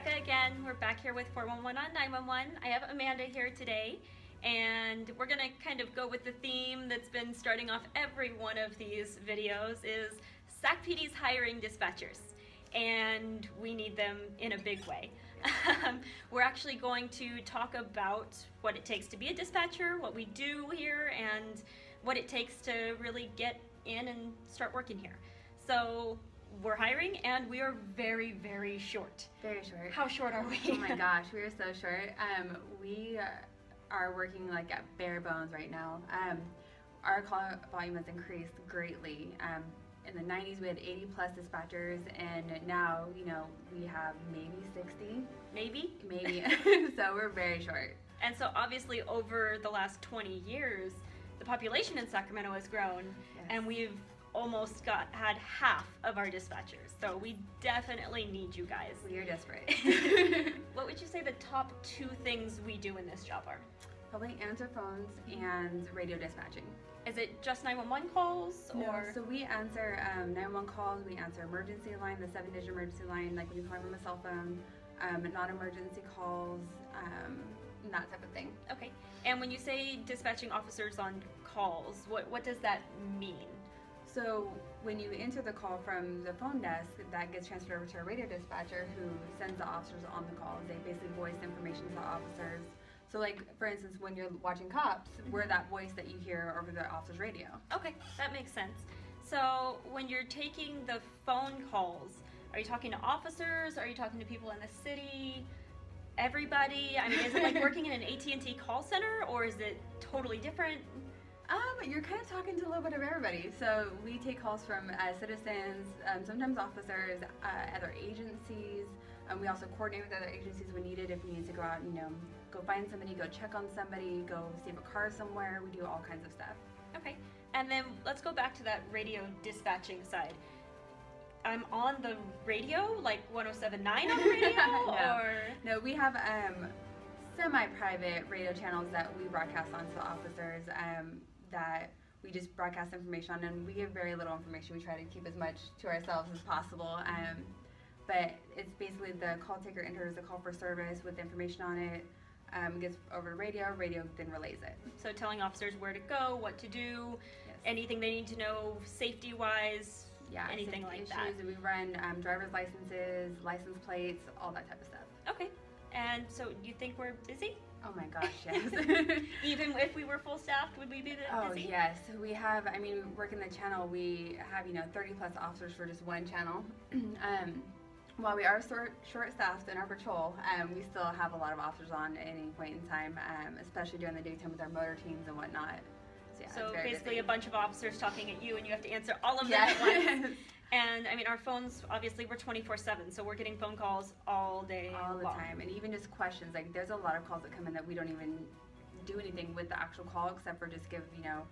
Rebecca again. We're back here with 411 on 911. I have Amanda here today, and we're going to kind of go with the theme that's been starting off every one of these videos is Sac PD's hiring dispatchers, and we need them in a big way. We're actually going to talk about what it takes to be a dispatcher, what we do here, and what it takes to really get in and start working here. So we're hiring, and we are very, very short. Very short. How short are we? Oh my gosh, we are so short. We are working like at bare bones right now. Our call volume has increased greatly. In the 90s, we had 80 plus dispatchers, and now, you know, we have maybe 60. Maybe? Maybe. So we're very short. And so obviously over the last 20 years, the population in Sacramento has grown, Yes. and we've almost had half of our dispatchers. So we definitely need you guys. We are desperate. What would you say the top 2 things we do in this job are? Probably answer phones and radio dispatching. Is it just 911 calls, No, or? so we answer 911 calls, we answer emergency line, the 7-digit emergency line, like when you call from a cell phone, non-emergency calls, that type of thing. Okay. And when you say dispatching officers on calls, what does that mean? So when you enter the call from the phone desk, that gets transferred over to a radio dispatcher who sends the officers on the calls. They basically voice information to the officers. So like, for instance, when you're watching Cops, we're that voice that you hear over the officer's radio. Okay, that makes sense. So when you're taking the phone calls, are you talking to officers? Are you talking to people in the city? Everybody? I mean, is it like working in an AT&T call center, or is it totally different? You're kind of talking to a little bit of everybody. So we take calls from citizens, sometimes officers, other agencies. We also coordinate with other agencies when needed. If we need to go out and, you know, go find somebody, go check on somebody, go see a car somewhere. We do all kinds of stuff. Okay, and then let's go back to that radio dispatching side. I'm on the radio, like 107.9 on the radio, No. or? No, we have semi-private radio channels that we broadcast onto the officers that we just broadcast information on, and we give very little information. We try to keep as much to ourselves as possible. But it's basically the call taker enters the call for service with information on it, gets over to radio then relays it. So telling officers where to go, what to do, Yes. anything they need to know safety-wise, Yeah, anything safety like that. issues. We run driver's licenses, license plates, all that type of stuff. Okay, and so you think we're busy? Oh my gosh, yes. Even if we were full staffed, would we be busy? Oh yes, we have, I mean, working the channel, we have, you know, 30 plus officers for just one channel. While we are short staffed in our patrol, we still have a lot of officers on at any point in time, especially during the daytime with our motor teams and whatnot. So, yeah, So it's very basically busy. a bunch of officers talking at you, and you have to answer all of them Yes. at once. And I mean, our phones, obviously we're 24/7, so we're getting phone calls all day all the long. time, and even just questions. Like, there's a lot of calls that come in that we don't even do anything with the actual call except for just give, you know,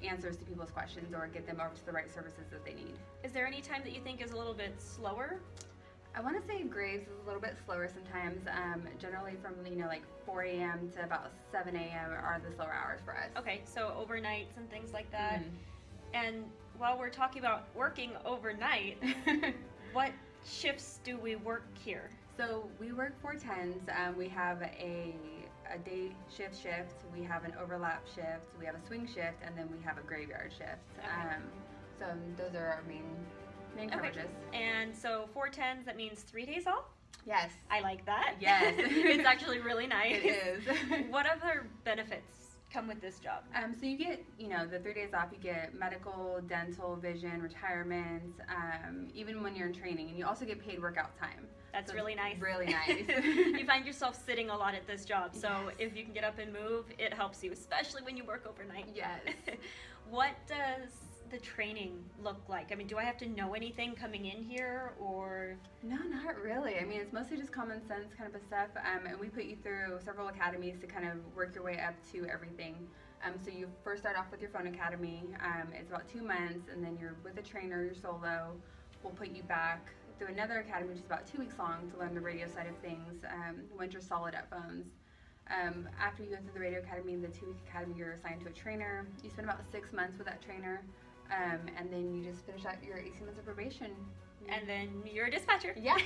answers to people's questions or get them over to the right services that they need. Is there any time that you think is a little bit slower? I want to say Graves is a little bit slower sometimes. Generally from, you know, like 4 a.m. to about 7 a.m. are the slower hours for us. Okay, so overnights and things like that. Mhm. And while we're talking about working overnight, what shifts do we work here? So we work 410s. We have a day shift, we have an overlap shift, we have a swing shift, and then we have a graveyard shift. Okay. So those are our main coverages. And so 410s, that means 3 days off? Yes. I like that. Yes. It's actually really nice. It is. What other benefits come with this job? So you get, you know, the 3 days off, you get medical, dental, vision, retirement, even when you're in training, and you also get paid workout time. That's So really it's nice. Really nice. You find yourself sitting a lot at this job, so Yes. if you can get up and move, it helps you, especially when you work overnight. Yes. What does the training look like? I mean, do I have to know anything coming in here, or? No, not really. I mean, it's mostly just common sense kind of stuff, and we put you through several academies to kind of work your way up to everything. So you first start off with your phone academy. It's about 2 months, and then you're with a trainer, you're solo. We'll put you back through another academy, which is about 2 weeks long, to learn the radio side of things once you're solid at phones. After you go through the radio academy, the 2-week academy, you're assigned to a trainer. You spend about 6 months with that trainer, and then you just finish out your 18 months of probation and then you're a dispatcher. Yeah.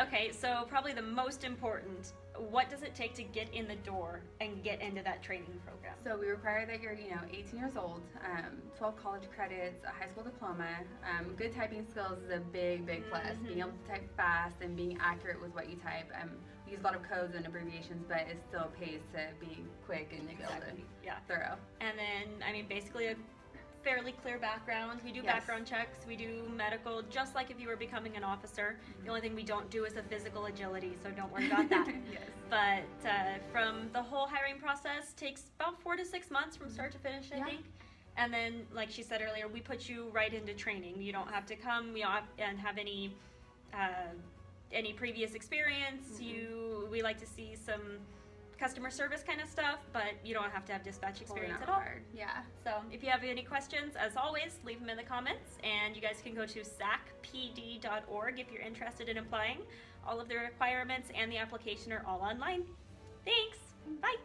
Okay, so probably the most important, what does it take to get in the door and get into that training program? So we require that you're, 18 years old, 12 college credits, a high school diploma. Good typing skills is a big, big plus. Being able to type fast and being accurate with what you type. We use a lot of codes and abbreviations, but it still pays to be quick and thorough. And then, basically a fairly clear background. We do background checks. We do medical, just like if you were becoming an officer. The only thing we don't do is a physical agility, so don't worry about that. Yes. But from the whole hiring process takes about 4 to 6 months from start to finish, I think. And then, like she said earlier, we put you right into training. You don't have to come. We don't have any previous experience. We like to see some customer service kind of stuff, but you don't have to have dispatch experience at all. Yeah. So if you have any questions, as always, leave them in the comments, and you guys can go to sacpd.org if you're interested in applying. All of the requirements and the application are all online. Thanks. Bye.